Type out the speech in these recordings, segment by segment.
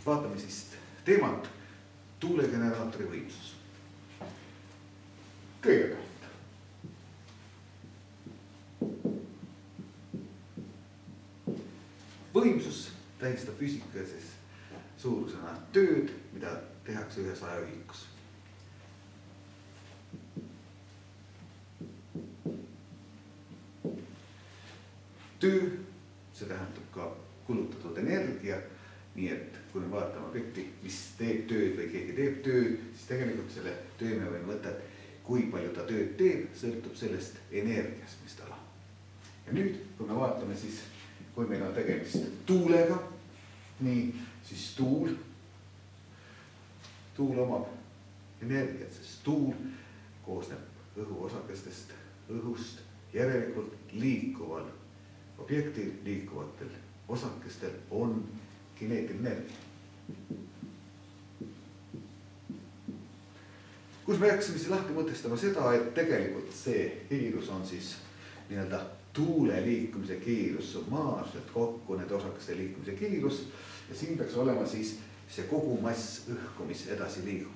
vaatame siis teemat tuulegeneraatori võimsus. Kõigepealt võimsus tähistab füüsikalises suurusena tööd, mida tehakse ühes ajaühikus. Töö, see tähendab ka kulutatud energia, nii et kui me vaatame objekti, mis teeb tööd või keegi teeb tööd, siis tegelikult selle töö me võime võtta, et kui palju ta tööd teeb, sõltub sellest energiast, mis tal on. Ja nüüd, kui me vaatame siis, kui meil on tegemist tuulega, nii, siis tuul omab energiat, sest tuul koosneb õhuosakestest, õhust, järelikult liikuval objektil, liikuvatel osakestel on kineetiline energia. Kus me hakkasime siis lahti mõtestama seda, et tegelikult see kiirus on siis nii-öelda tuule liikumise kiirus, summaarselt kokku need osakeste liikumise kiirus ja siin peaks olema siis see kogu mass õhku, mis edasi liigub.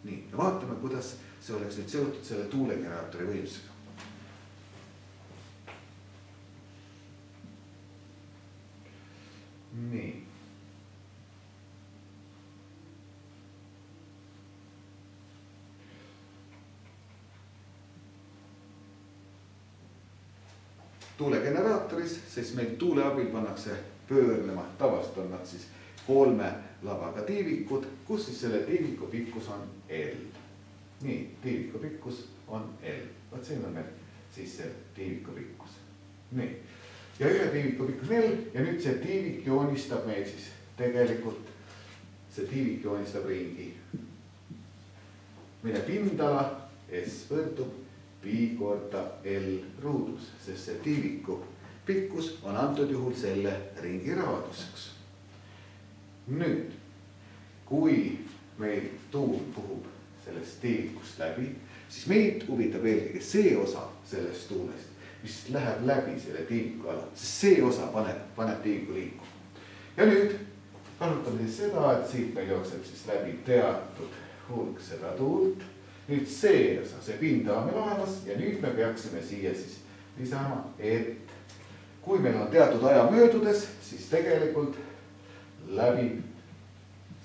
Nii, ja vaatame, kuidas see oleks nüüd seotud selle tuulegeneraatori võimsusega. Nii. Tuulegeneraatoris, siis meil tuule abil pannakse pöörlema, tavaliselt on nad siis 3 lavaga tiivikud, kus siis selle tiiviku pikkus on L. Nii, tiiviku pikkus on L. Vaat siin on meil siis see tiiviku pikkus. Nii. Ja ühe tiiviku pikkus on L ja nüüd see tiivik joonistab meil siis tegelikult, see tiivik joonistab ringi, mille pindala S võrdub pi korda L ruudus, sest see tiiviku pikkus on antud juhul selle ringi raaduseks. Nüüd, kui meil tuul puhub sellest tiivikust läbi, siis meid huvitab eelkõige see osa sellest tuulest, mis läheb läbi selle tiiviku ala, sest see osa paneb tiiviku liikuma. Ja nüüd kasutame siis seda, et siit meil jookseb siis läbi teatud hulk seda tuult. Nüüd see osa, see pinda on meil olemas ja nüüd me peaksime siia siis lisama, et kui meil on teatud aja möödudes, siis tegelikult läbib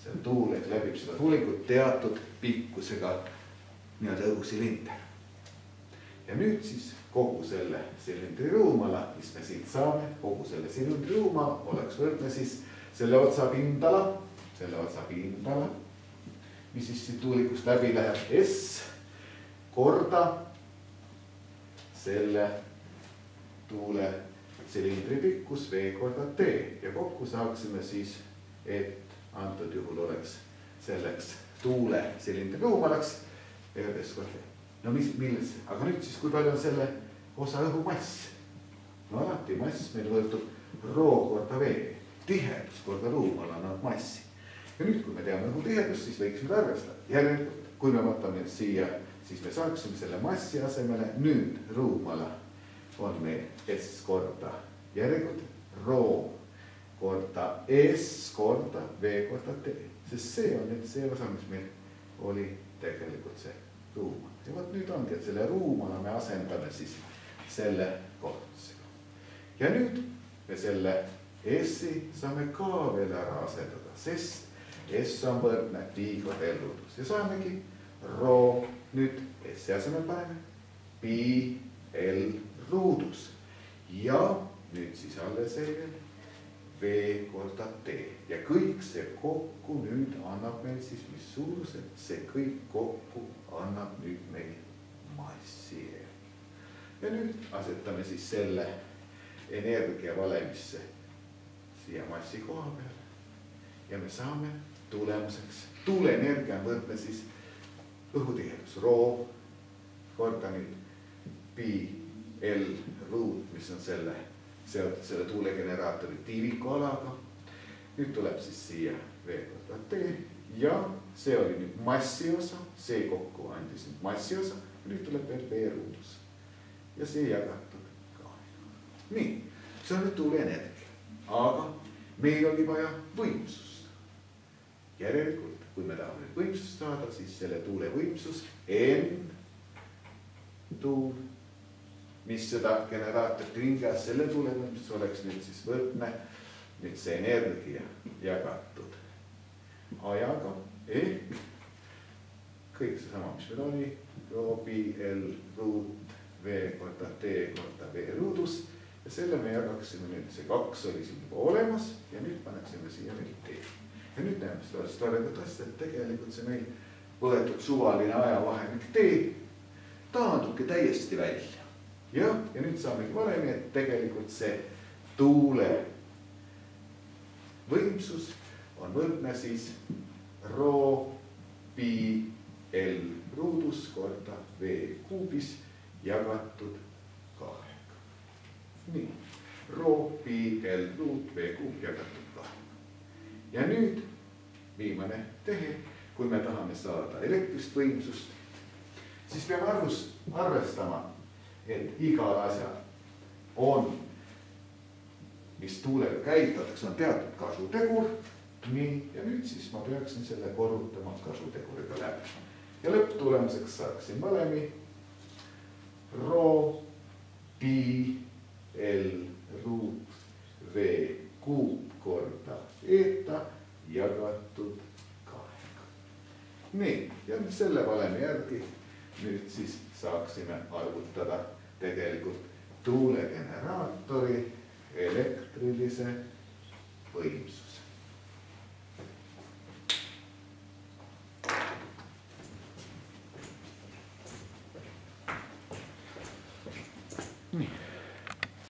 see tuul, et läbib seda tuulikut teatud pikkusega nii-öelda õhusilinder. Ja nüüd siis kogu selle silindri ruumala, mis me siit saame, kogu selle silindri ruumala oleks võrdne siis selle otsa pindala, mis siis siit tuulikust läbi läheb S korda selle tuule silindri pikkus V korda T ja kokku saaksime siis, et antud juhul oleks selleks tuule silindri ruumalaks RS korda. No milles? Aga nüüd siis, kui palju on selle osa õhumass? No alati mass meil võrdub rho korda V, tihedus korda ruumal annab massi. Ja nüüd, kui me teame õhutihedust, siis võiks nüüd arvestada. Järelikult, kui me võtame siia, siis me saaksime selle massi asemele nüüd ruumala on meil S korda järelikult rho korda S korda V korda T. Sest see on nüüd see osa, mis meil oli tegelikult see ruumal. Ja võt nüüd ongi, et selle ruumala me asendame siis selle kohtusega. Ja nüüd me selle S-i saame ka veel ära asendada, sest S on võrdne pi korda L ruudus. Ja saamegi rho, nüüd S-i asemel paneme pi L ruudus. Ja nüüd siis alles V korda T. Ja kõik see kokku nüüd annab meil siis, mis suurused, see kõik kokku annab nüüd meil massi. Ja nüüd asetame siis selle energia valemisse siia massi koha peale. Ja me saame tulemuseks. Tuuleenergia on võrdne siis õhutihedus rho korda nüüd pi L ruut, mis on seotud selle tuulegeneraatori tiiviku alaga. Nüüd tuleb siis siia V korda T ja see oli nüüd massi osa, see kokku andis nüüd massi osa, nüüd tuleb veel V ruudus ja see jagatud ka. Nii, see on nüüd tuuleenergia, aga meil oli vaja võimsust. järelikult, kui me tahame nüüd võimsust saada, siis selle tuule võimsus N tuul, mis seda generaatorit ringas, selle tuule võimsus oleks nüüd siis võrdne nüüd see energia jagatud ajaga ehk kõik seesama, mis meil oli, rho pi L ruut V korda T korda V ruudus ja selle me jagaksime nüüd, see 2 oli siin juba olemas ja nüüd paneksime siia veel T. Ja nüüd näeme seda toredat asja, et tegelikult see meil võetud suvaline ajavahemik T taandubki täiesti välja. Ja nüüd saamegi valemi, et tegelikult see tuule võimsus on võrdne siis rho pi L ruudus korda V kuubis jagatud 2. Nii, rho pi L ruut V kuub jagatud 2. Ja nüüd viimane tehe, kui me tahame saada elektrist võimsust, siis peame arvestama, et igal asjal on, mis tuulega käivitatakse, on teatud kasutegur. Nii, ja nüüd siis ma peaksin selle korrutama kasuteguriga läbi. Ja lõpptulemuseks saaksin valemi rho pi L ruut V kuub korda eta jagatud 2. Nii, ja selle valemi järgi nüüd siis saaksime arvutada tegelikult tuulegeneraatori elektrilise võimsuse. Nii.